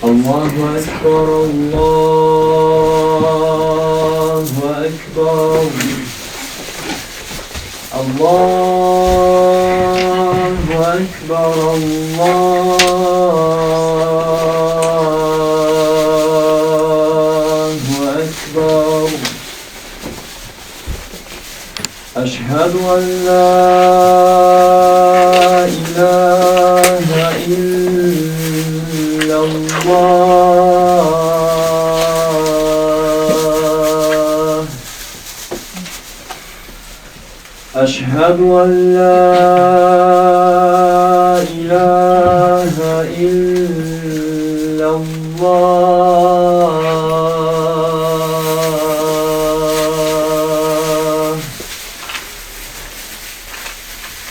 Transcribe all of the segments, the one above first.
الله أكبر الله أكبر الله أكبر الله أكبر أشهد أن لا إله إلا الله أشهد أن لا إله إلا الله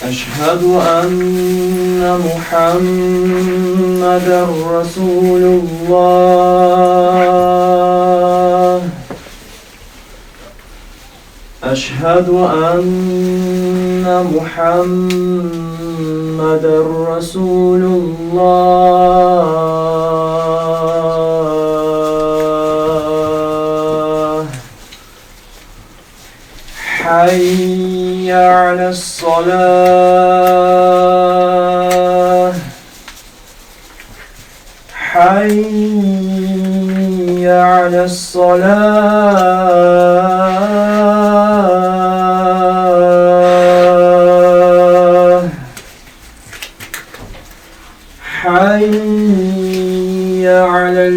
أشهد أن محمدًا رسول الله أشهد أن محمدًا رسول الله حي على الصلاة حي على الصلاة حي على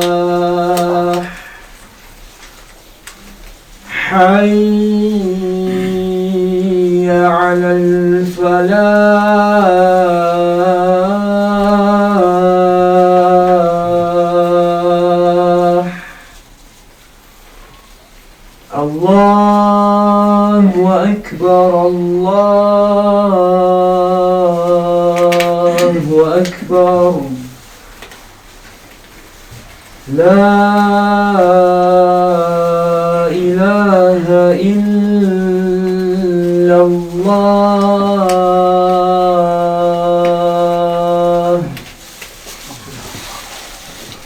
الفلاح حي على الفلاح الله أكبر الله أكبر لا إله إلا